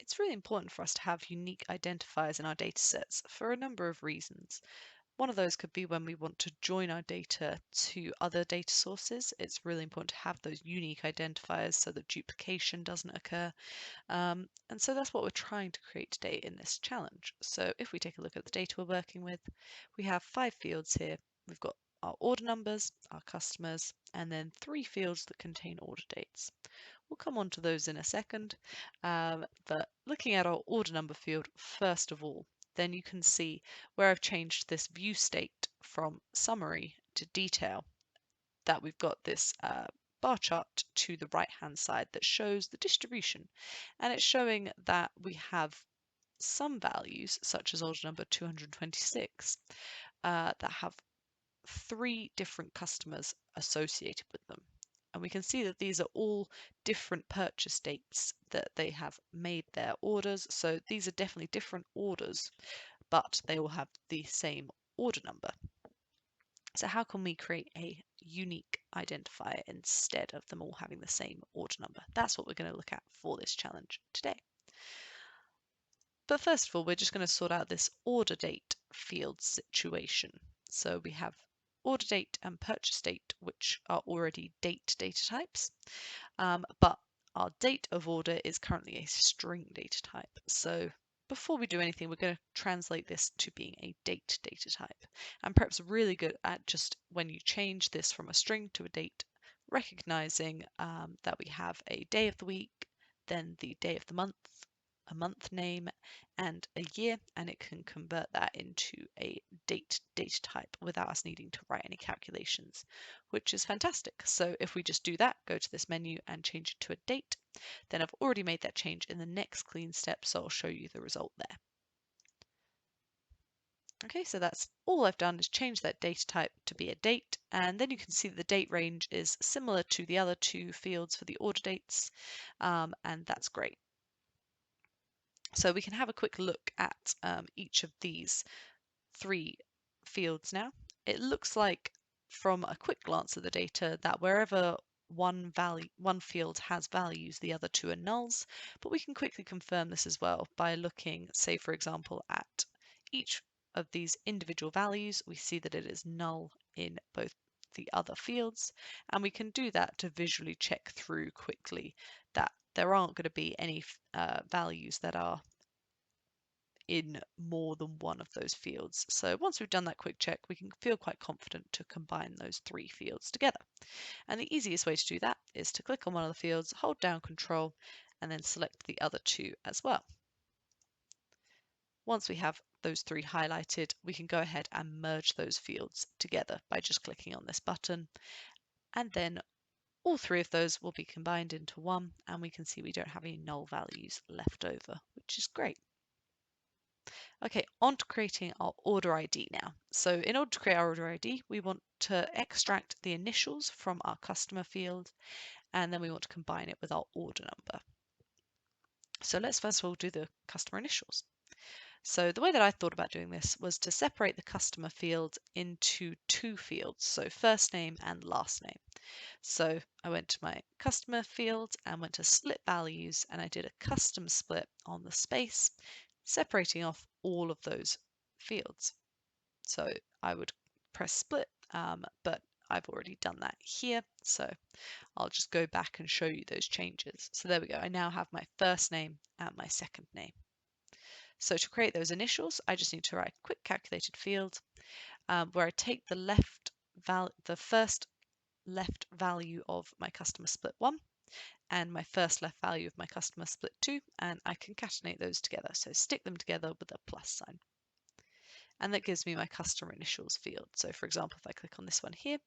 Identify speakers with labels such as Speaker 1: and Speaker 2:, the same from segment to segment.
Speaker 1: It's really important for us to have unique identifiers in our data sets for a number of reasons. One of those could be when we want to join our data to other data sources. It's really important to have those unique identifiers so that duplication doesn't occur. And so that's what we're trying to create today in this challenge. So if we take a look at the data we're working with, we have 5 fields here. We've got our order numbers, our customers, and then 3 fields that contain order dates. We'll come on to those in a second, but looking at our order number field first of all, then you can see where I've changed this view state from summary to detail, that we've got this bar chart to the right hand side that shows the distribution, and it's showing that we have some values such as order number 226 that have 3 different customers associated with them. And we can see that these are all different purchase dates that they have made their orders. So these are definitely different orders, but they all have the same order number. So how can we create a unique identifier instead of them all having the same order number? That's what we're going to look at for this challenge today. But first of all, we're just going to sort out this order date field situation. So we have order date and purchase date, which are already date data types, but our date of order is currently a string data type. So before we do anything, we're going to translate this to being a date data type. And Prep's really good at just when you change this from a string to a date, recognizing that we have a day of the week, then the day of the month, a month name, and a year, and it can convert that into a date data type without us needing to write any calculations, which is fantastic. So if we just do that, go to this menu and change it to a date, then I've already made that change in the next clean step, so I'll show you the result there. Okay, so that's all I've done is change that data type to be a date, and then you can see that the date range is similar to the other 2 fields for the order dates, and that's great. So we can have a quick look at each of these 3 fields now. It looks like from a quick glance at the data that wherever one field has values, the other 2 are nulls, but we can quickly confirm this as well by looking, say for example, at each of these individual values. We see that it is null in both the other fields, and we can do that to visually check through quickly that there aren't going to be any values that are in more than one of those fields. So once we've done that quick check, we can feel quite confident to combine those 3 fields together. And the easiest way to do that is to click on one of the fields, hold down Control, and then select the other 2 as well. Once we have those 3 highlighted, we can go ahead and merge those fields together by just clicking on this button, and then all 3 of those will be combined into one, and we can see we don't have any null values left over, which is great. Okay, on to creating our order ID now. So in order to create our order ID, we want to extract the initials from our customer field, and then we want to combine it with our order number. So let's first of all do the customer initials. So the way that I thought about doing this was to separate the customer field into 2 fields, so first name and last name. So I went to my customer field and went to split values, and I did a custom split on the space, separating off all of those fields. So I would press split, but I've already done that here. So I'll just go back and show you those changes. So there we go. I now have my first name and my second name. So to create those initials, I just need to write a quick calculated field where I take the first left value of my customer split 1 and my first left value of my customer split 2, and I concatenate those together. So stick them together with a plus sign. And that gives me my customer initials field. So for example, if I click on this one here,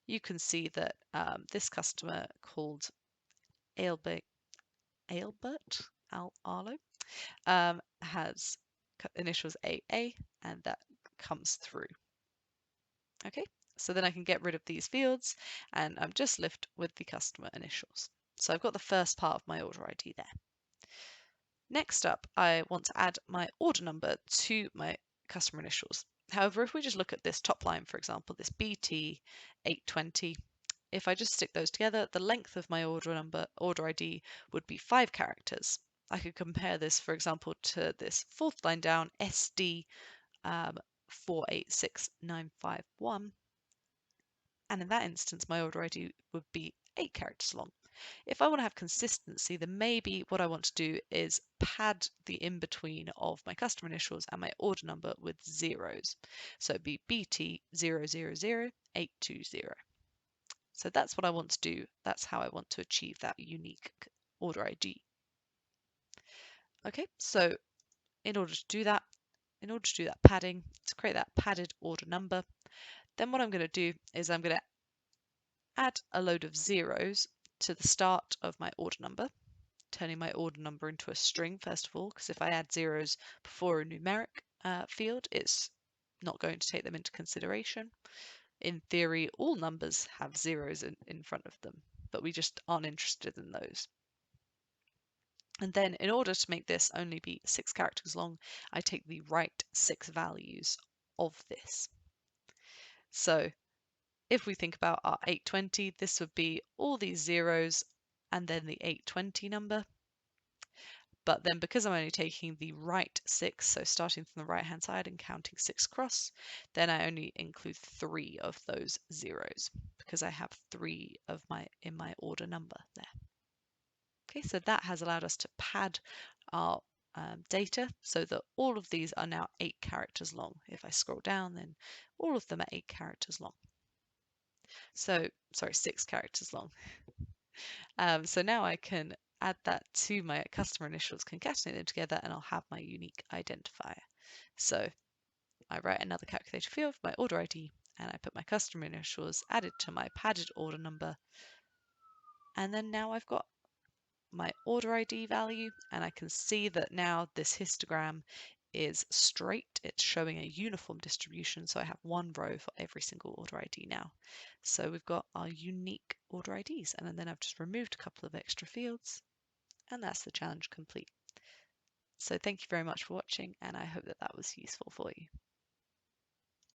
Speaker 1: you can see that this customer called Albert Arlo has initials AA, and that comes through. Okay, so then I can get rid of these fields, and I'm just left with the customer initials. So I've got the first part of my order ID there. Next up, I want to add my order number to my customer initials. However, if we just look at this top line, for example, this BT 820, if I just stick those together, the length of my order ID would be 5 characters. I could compare this, for example, to this fourth line down, SD 486951. And in that instance, my order ID would be 8 characters long. If I want to have consistency, then maybe what I want to do is pad the in-between of my customer initials and my order number with zeros. So it'd be BT000820. So that's what I want to do. That's how I want to achieve that unique order ID. Okay, so in order to do that padding, to create that padded order number, then what I'm going to do is I'm going to add a load of zeros to the start of my order number, turning my order number into a string first of all, because if I add zeros before a numeric field, it's not going to take them into consideration. In theory, all numbers have zeros in front of them, but we just aren't interested in those. And then in order to make this only be 6 characters long, I take the right 6 values of this. So if we think about our 820, this would be all these zeros and then the 820 number. But then because I'm only taking the right 6, so starting from the right hand side and counting 6 across, then I only include 3 of those zeros because I have 3 of in my order number there. Okay, so that has allowed us to pad our data so that all of these are now 8 characters long. If I scroll down, then all of them are 8 characters long. So, sorry, 6 characters long. So now I can add that to my customer initials, concatenate them together, and I'll have my unique identifier. So I write another calculator field for my order ID, and I put my customer initials added to my padded order number. And then now I've got my order ID value, and I can see that now this histogram is straight. It's showing a uniform distribution, so I have one row for every single order ID now. So we've got our unique order IDs, and then I've just removed a couple of extra fields, and that's the challenge complete. So thank you very much for watching, and I hope that that was useful for you.